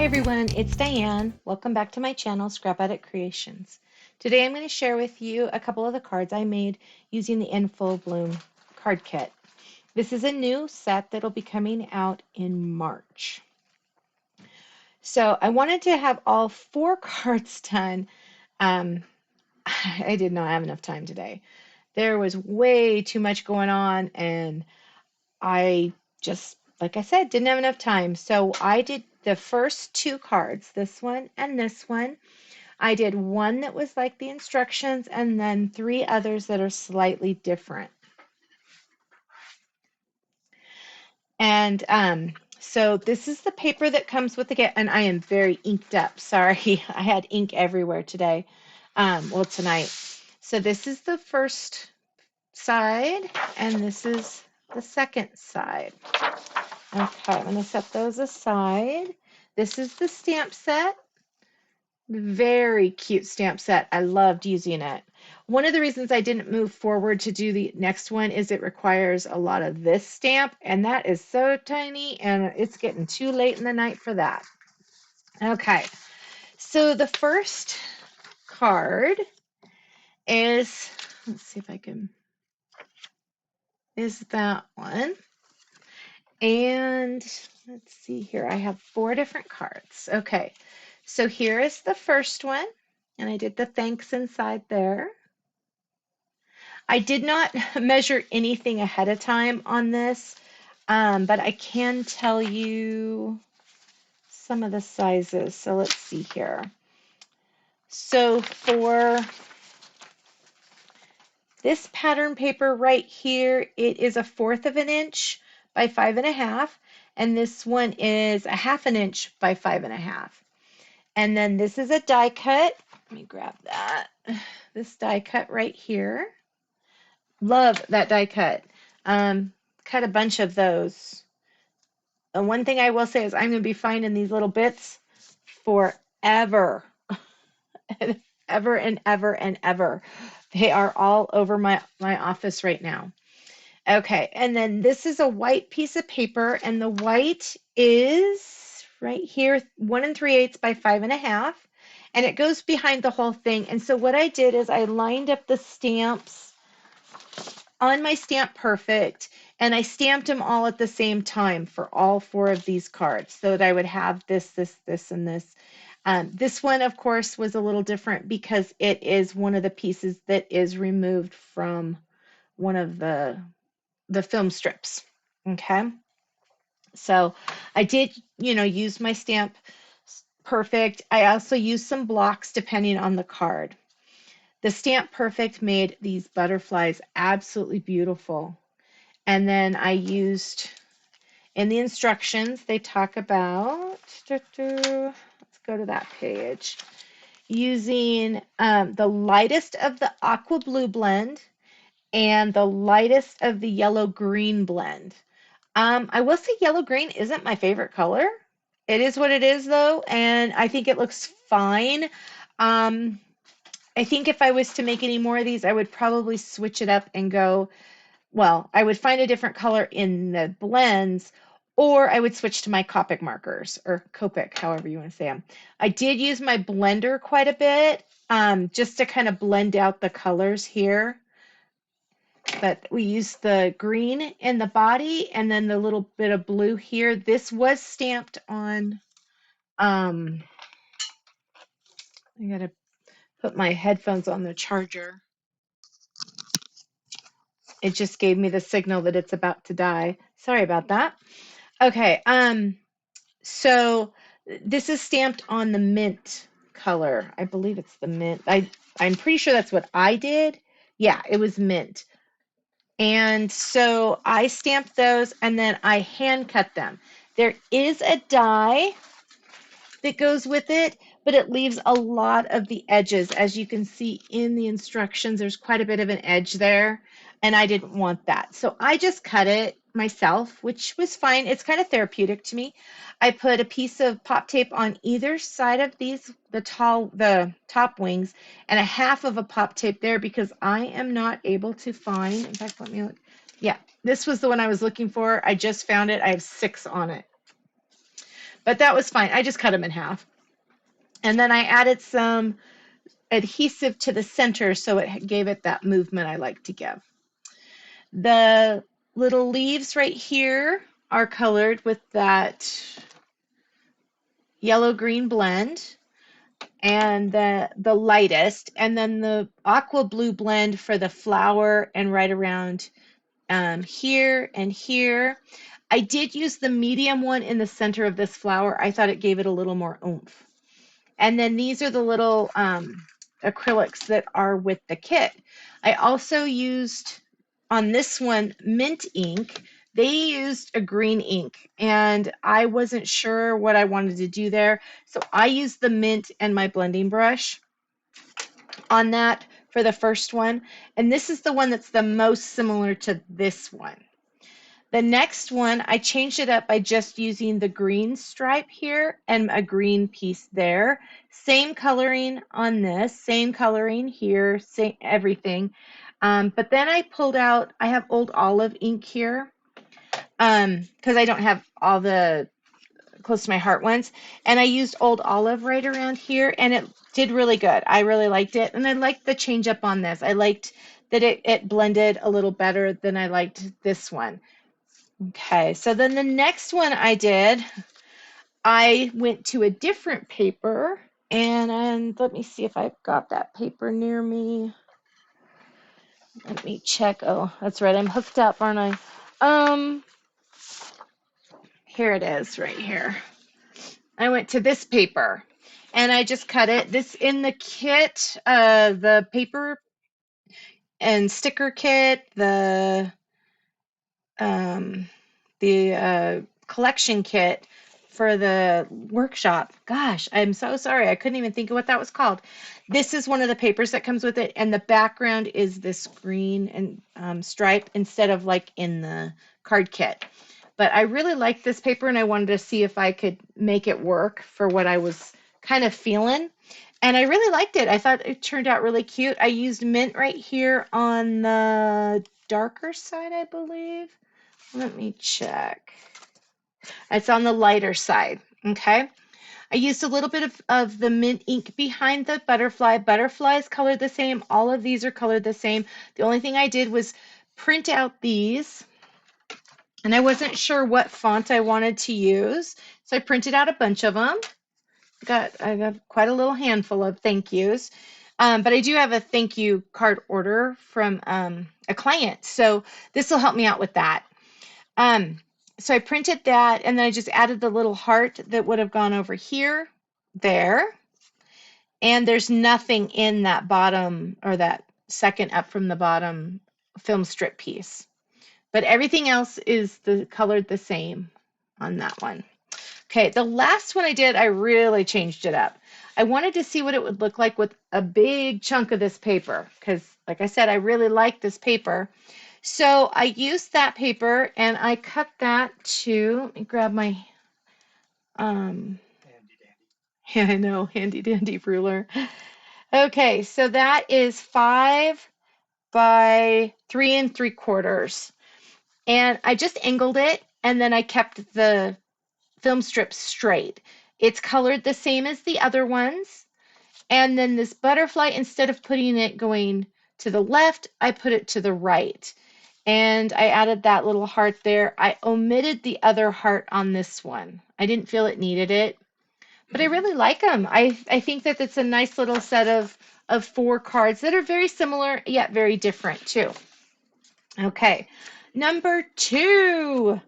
Hi everyone, it's Diane. Welcome back to my channel, Scrap Addict Creations. Today I'm going to share with you a couple of the cards I made using the In Full Bloom card kit. This is a new set that'll be coming out in March. So I wanted to have all 4 cards done. I did not have enough time today. There was way too much going on and I just, like I said, didn't have enough time. So I did the first 2 cards, this one and this one. I did one that was like the instructions and then 3 others that are slightly different. And so this is the paper that comes with the kit, and I am very inked up. Sorry, I had ink everywhere today. Well, tonight. So this is the first side, and this is the second side. Okay, I'm going to set those aside. This is the stamp set. Very cute stamp set. I loved using it. One of the reasons I didn't move forward to do the next one is it requires a lot of this stamp, and that is so tiny, and it's getting too late in the night for that. Okay, so the first card is, let's see if I can, is that one. And let's see here, I have 4 different cards. Okay, so here is the first one, and I did the thanks inside there. I did not measure anything ahead of time on this, but I can tell you some of the sizes. So let's see here. So for this pattern paper right here, it is 1/4 of an inch by 5.5, and this one is 1/2 inch by 5.5. And then this is a die cut. Let me grab that. This die cut right here. Love that die cut. Cut a bunch of those. And one thing I will say is I'm going to be finding these little bits forever. Ever and ever and ever. They are all over my office right now. Okay, and then this is a white piece of paper, and the white is right here, 1 3/8 by 5.5, and it goes behind the whole thing. And so what I did is I lined up the stamps on my Stamp Perfect, and I stamped them all at the same time for all 4 of these cards so that I would have this, this, this, and this. This one, of course, was a little different because it is one of the pieces that is removed from one of the film strips. Okay, so I did, use my Stamp Perfect. I also used some blocks depending on the card. The Stamp Perfect made these butterflies absolutely beautiful. And then I used, in the instructions, they talk about, let's go to that page, using the lightest of the aqua blue blend and the lightest of the yellow green blend. I will say yellow green isn't my favorite color. It is what it is though, and I think it looks fine. I think if I was to make any more of these, I would probably switch it up and go, well, I would find a different color in the blends, or I would switch to my Copic markers, or Copic, however you want to say them. I did use my blender quite a bit, just to kind of blend out the colors here. But we used the green in the body and then the little bit of blue here. This was stamped on, I gotta put my headphones on the charger. It just gave me the signal that it's about to die. Sorry about that. Okay, so this is stamped on the mint color. I believe it's the mint. I'm pretty sure that's what I did. Yeah, it was mint. And so I stamped those and then I hand cut them. There is a die that goes with it, but it leaves a lot of the edges. As you can see in the instructions, there's quite a bit of an edge there, and I didn't want that. So I just cut it myself, which was fine. It's kind of therapeutic to me. I put a piece of pop tape on either side of these, the top wings, and 1/2 of a pop tape there because I am not able to find, in fact, let me look. Yeah, this was the one I was looking for. I just found it. I have 6 on it. but that was fine. I just cut them in half. And then I added some adhesive to the center so it gave it that movement I like to give. The little leaves right here are colored with that yellow-green blend and the lightest, and then the aqua blue blend for the flower and right around here and here. I did use the medium one in the center of this flower. I thought it gave it a little more oomph. And then these are the little acrylics that are with the kit. I also used on this one mint ink. They used a green ink and I wasn't sure what I wanted to do there. So I used the mint and my blending brush on that for the first one. And this is the one that's the most similar to this one. The next one, I changed it up by just using the green stripe here and a green piece there. Same coloring on this, same coloring here, same everything. But then I pulled out, I have old olive ink here because I don't have all the close to my heart ones. And I used old olive right around here and it did really good. I really liked it. And I liked the change up on this. I liked that it blended a little better than I liked this one. Okay, so then the next one I did, I went to a different paper and let me see if I've got that paper near me. Let me check. Oh, that's right. I'm hooked up, aren't I? Here it is right here. I went to this paper and I just cut it. This in the kit, the paper and sticker kit, the collection kit for the workshop. Gosh, I'm so sorry. I couldn't even think of what that was called. This is one of the papers that comes with it, and the background is this green and stripe instead of like in the card kit. But I really liked this paper, and I wanted to see if I could make it work for what I was kind of feeling. And I really liked it. I thought it turned out really cute. I used mint right here on the darker side, I believe. Let me check. It's on the lighter side, okay? I used a little bit of the mint ink behind the butterfly. Butterfly is colored the same. All of these are colored the same. The only thing I did was print out these, and I wasn't sure what font I wanted to use, so I printed out a bunch of them. I got quite a little handful of thank yous. But I do have a thank you card order from a client, so this will help me out with that. So I printed that and then I just added the little heart that would have gone over here, there. And there's nothing in that bottom or that second up from the bottom film strip piece. But everything else is colored the same on that one. Okay, the last one I did, I really changed it up. I wanted to see what it would look like with a big chunk of this paper because, like I said, I really like this paper. So I used that paper and I cut that to, let me grab my, handy dandy. Yeah, I know, handy dandy ruler. Okay, so that is 5 by 3 3/4. And I just angled it and then I kept the film strip straight. It's colored the same as the other ones. And then this butterfly, instead of putting it going to the left, I put it to the right. And I added that little heart there. I omitted the other heart on this one. I didn't feel it needed it, but I really like them. I think that it's a nice little set of 4 cards that are very similar yet very different too. Okay, number 2.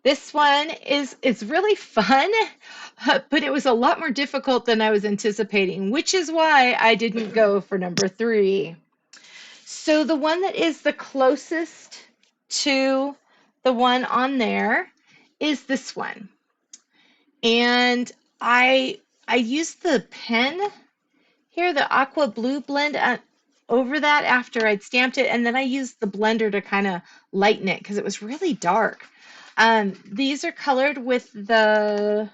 This one is really fun, but it was a lot more difficult than I was anticipating, which is why I didn't go for number 3. So the one that is the closest to the one on there is this one. And I used the pen here, the Aqua Blue blend over that after I'd stamped it, and then I used the blender to kind of lighten it because it was really dark. These are colored with the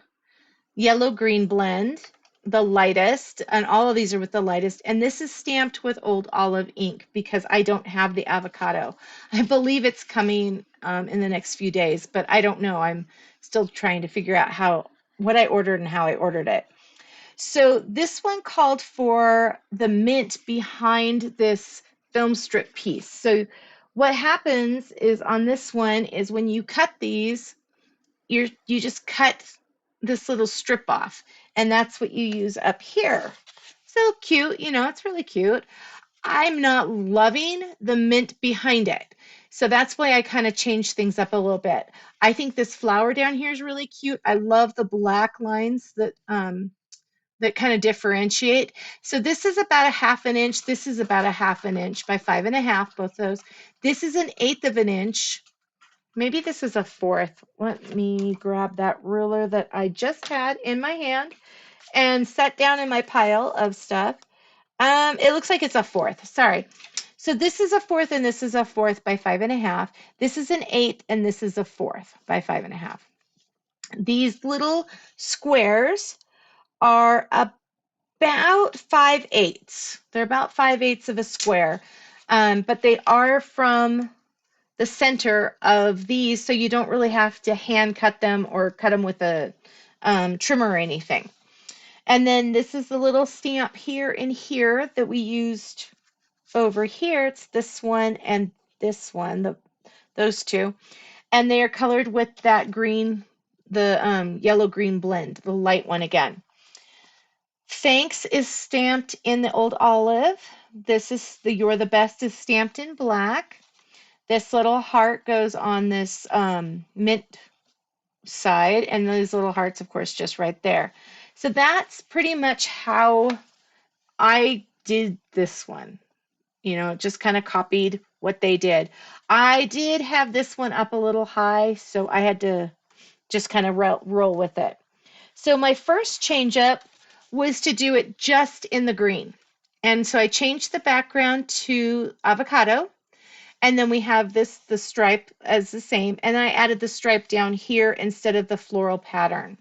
yellow-green blend, the lightest, and all of these are with the lightest. And this is stamped with old olive ink because I don't have the avocado. I believe it's coming in the next few days, but I don't know. I'm still trying to figure out how what I ordered and how I ordered it. So this one called for the mint behind this film strip piece. So what happens is on this one is when you cut these, you just cut this little strip off, and that's what you use up here. So cute, you know, it's really cute. I'm not loving the mint behind it. So that's why I kind of changed things up a little bit. I think this flower down here is really cute. I love the black lines that kind of differentiate. So this is about a half an inch. This is about a half an inch by 5.5, both those. This is an eighth of an inch. Maybe this is a fourth. Let me grab that ruler that I just had in my hand and set down in my pile of stuff. It looks like it's a fourth. Sorry. So this is a fourth and this is a fourth by 5.5. This is an eighth and this is a fourth by 5.5. These little squares are about 5/8. They're about 5/8 of a square, but they are from the center of these, so you don't really have to hand cut them or cut them with a trimmer or anything. And then this is the little stamp here and here that we used over here. It's this one and this one, those two. And they are colored with that green, the yellow-green blend, the light one again. Thanks is stamped in the old olive. This is the You're the Best is stamped in black. This little heart goes on this mint side, and those little hearts, of course, just right there. So that's pretty much how I did this one. You know, just kind of copied what they did. I did have this one up a little high, so I had to just kind of roll with it. So my first change up was to do it just in the green. And so I changed the background to avocado. And then we have the stripe as the same. And I added the stripe down here instead of the floral pattern.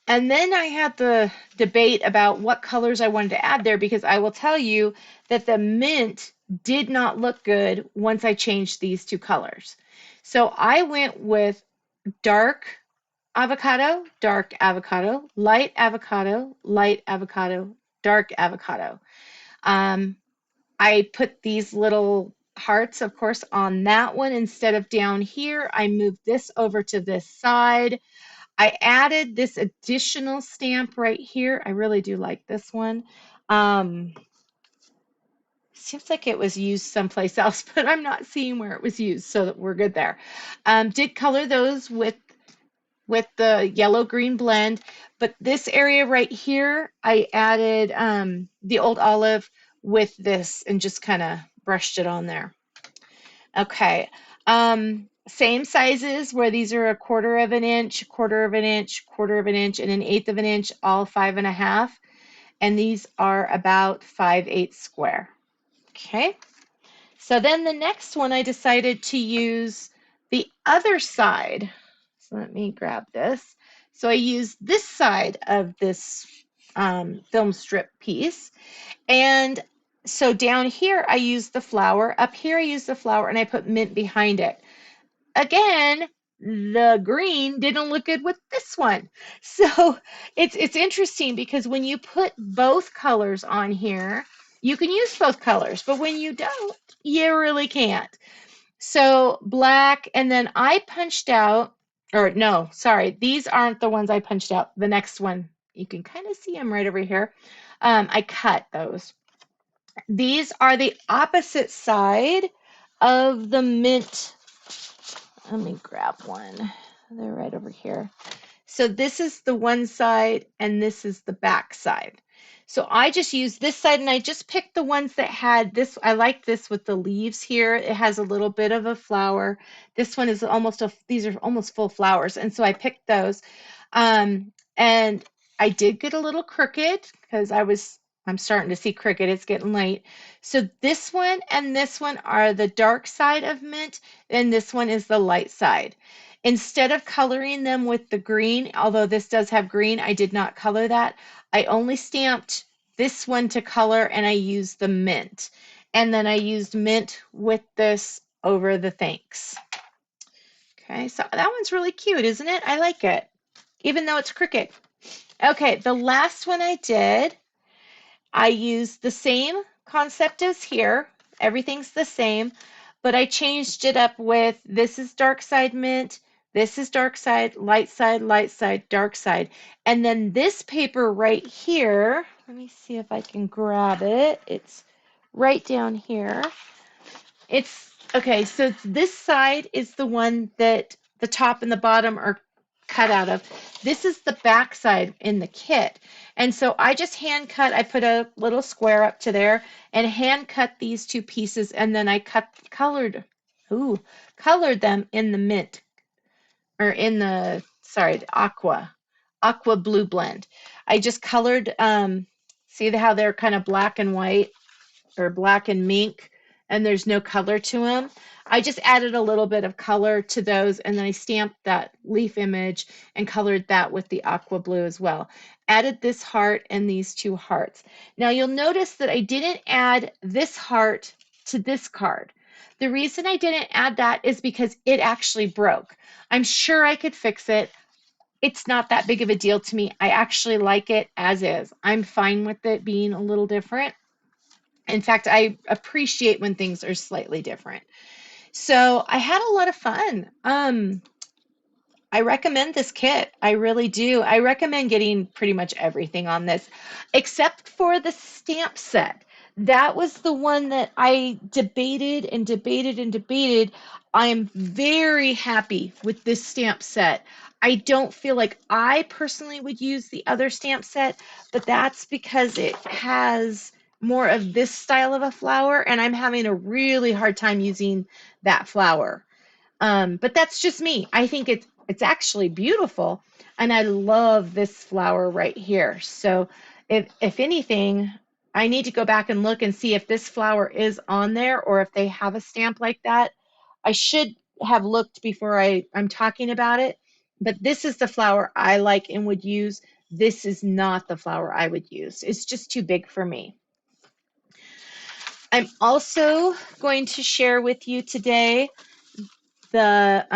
And then I had the debate about what colors I wanted to add there, because I will tell you that the mint did not look good once I changed these two colors. So I went with dark avocado, light avocado, light avocado, dark avocado. I put these little hearts, of course, on that one instead of down here. I moved this over to this side. I added this additional stamp right here. I really do like this one. Seems like it was used someplace else, but I'm not seeing where it was used, so that we're good there. Did color those with the yellow-green blend, but this area right here, I added the old olive with this and just kind of brushed it on there. Okay, same sizes where these are a quarter of an inch, quarter of an inch, quarter of an inch, and an eighth of an inch, all 5.5. And these are about 5/8 square. Okay, so then the next one I decided to use the other side. So let me grab this. So I used this side of this film strip piece. And so down here, I used the flower. Up here, I used the flower, and I put mint behind it. Again, the green didn't look good with this one. So it's interesting because when you put both colors on here, you can use both colors, but when you don't, you really can't. So black, and then I punched out, or no, sorry, these aren't the ones I punched out. The next one, you can kind of see them right over here. I cut those. These are the opposite side of the mint. Let me grab one. They're right over here. So this is the one side and this is the back side. So I just used this side and I just picked the ones that had this. I like this with the leaves here. It has a little bit of a flower. This one is these are almost full flowers. And so I picked those. And I did get a little crooked because I'm starting to see crooked. It's getting late. So this one and this one are the dark side of mint, and this one is the light side. Instead of coloring them with the green, although this does have green, I did not color that. I only stamped this one to color, and I used the mint. And then I used mint with this over the thanks. Okay, so that one's really cute, isn't it? I like it. even though it's crooked. Okay, the last one I did, I used the same concept as here. Everything's the same, but I changed it up with this is dark side mint, this is dark side, light side, dark side. And then this paper right here, let me see if I can grab it. It's right down here. It's okay, so this side is the one that the top and the bottom are cut out of. This is the back side in the kit. And so I just hand cut, I put a little square up to there and hand cut these two pieces, and then I colored them in the mint, or in the, sorry, the aqua blue blend. I just colored, see how they're kind of black and white, or black and mink, and there's no color to them. I just added a little bit of color to those, and then I stamped that leaf image and colored that with the aqua blue as well. Added this heart and these two hearts. Now you'll notice that I didn't add this heart to this card. The reason I didn't add that is because it actually broke. I'm sure I could fix it. It's not that big of a deal to me. I actually like it as is. I'm fine with it being a little different. In fact, I appreciate when things are slightly different. So I had a lot of fun. I recommend this kit. I really do. I recommend getting pretty much everything on this, except for the stamp set. That was the one that I debated and debated and debated. I am very happy with this stamp set. I don't feel like I personally would use the other stamp set, but that's because it has more of this style of a flower, and I'm having a really hard time using that flower. But that's just me. I think it's actually beautiful, and I love this flower right here. So if anything, I need to go back and look and see if this flower is on there or if they have a stamp like that. I should have looked before I'm talking about it, but this is the flower I like and would use. This is not the flower I would use. It's just too big for me. I'm also going to share with you today the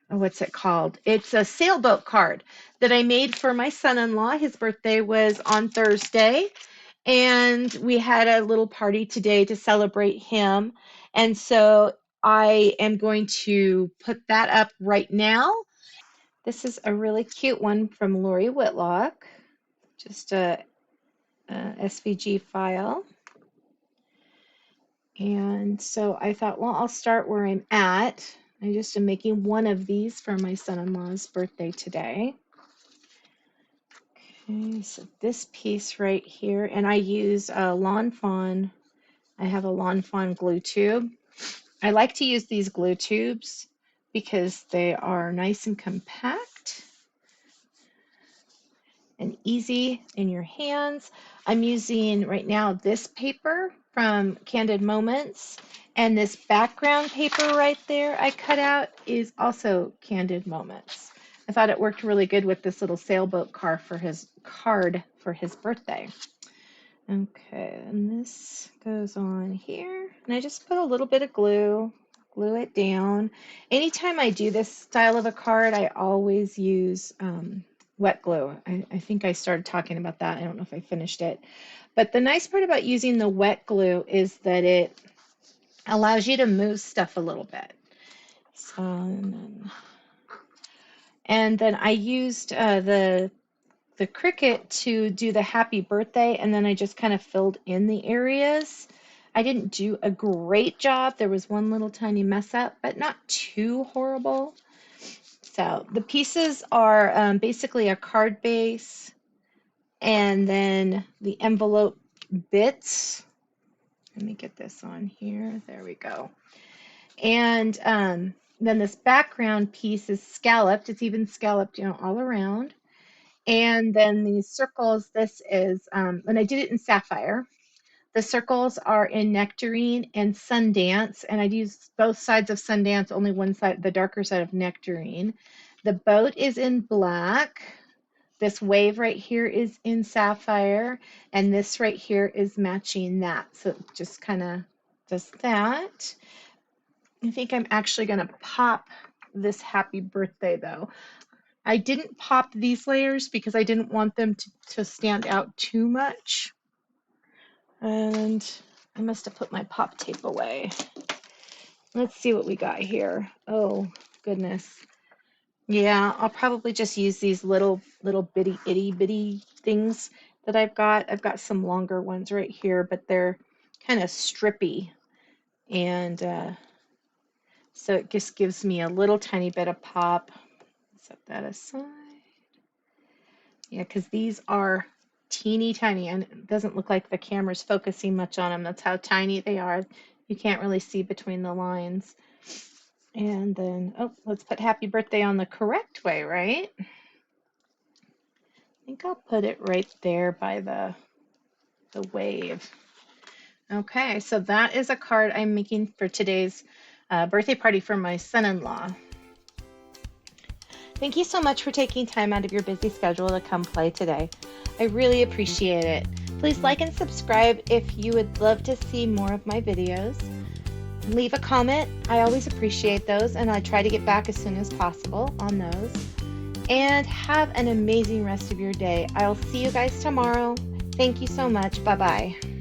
what's it called? It's a sailboat card that I made for my son-in-law. His birthday was on Thursday, and we had a little party today to celebrate him. And so I am going to put that up right now. This is a really cute one from Lori Whitlock, just a SVG file. And so I thought, well, I'll start where I'm at. I just am making one of these for my son-in-law's birthday today. Okay, so this piece right here, and I use a Lawn Fawn. I have a Lawn Fawn glue tube. I like to use these glue tubes because they are nice and compact and easy in your hands. I'm using right now this paper from Candid Moments, and this background paper right there I cut out is also Candid Moments. I thought it worked really good with this little sailboat card for his birthday. Okay, and this goes on here, and I just put a little bit of glue it down. Anytime I do this style of a card, I always use wet glue. I think I started talking about that. I don't know if I finished it. But the nice part about using the wet glue is that it allows you to move stuff a little bit. So, and then I used the Cricut to do the happy birthday, and then I just kind of filled in the areas. I didn't do a great job. There was one little tiny mess up, but not too horrible. So the pieces are basically a card base, and then the envelope bits. Let me get this on here. There we go. And then this background piece is scalloped. It's even scalloped, all around. And then these circles, this is, and I did it in sapphire. The circles are in nectarine and Sundance, and I'd use both sides of Sundance, only one side, the darker side of nectarine. The boat is in black. This wave right here is in sapphire, and this right here is matching that. So it just kind of does that. I think I'm actually going to pop this happy birthday though. I didn't pop these layers because I didn't want them to stand out too much. And I must have put my pop tape away. Let's see what we got here. Oh, goodness. Yeah, I'll probably just use these little bitty itty bitty things that I've got. I've got some longer ones right here, but they're kind of strippy. And so it just gives me a little tiny bit of pop. Set that aside. Yeah, because these are teeny tiny, and it doesn't look like the camera's focusing much on them. That's how tiny they are. You can't really see between the lines. And then, oh, let's put happy birthday on the correct way, right? I think I'll put it right there by the wave. Okay, so that is a card I'm making for today's birthday party for my son-in-law. Thank you so much for taking time out of your busy schedule to come play today. I really appreciate it. Please like and subscribe if you would love to see more of my videos. Leave a comment. I always appreciate those, and I try to get back as soon as possible on those. And have an amazing rest of your day. I'll see you guys tomorrow. Thank you so much. Bye-bye.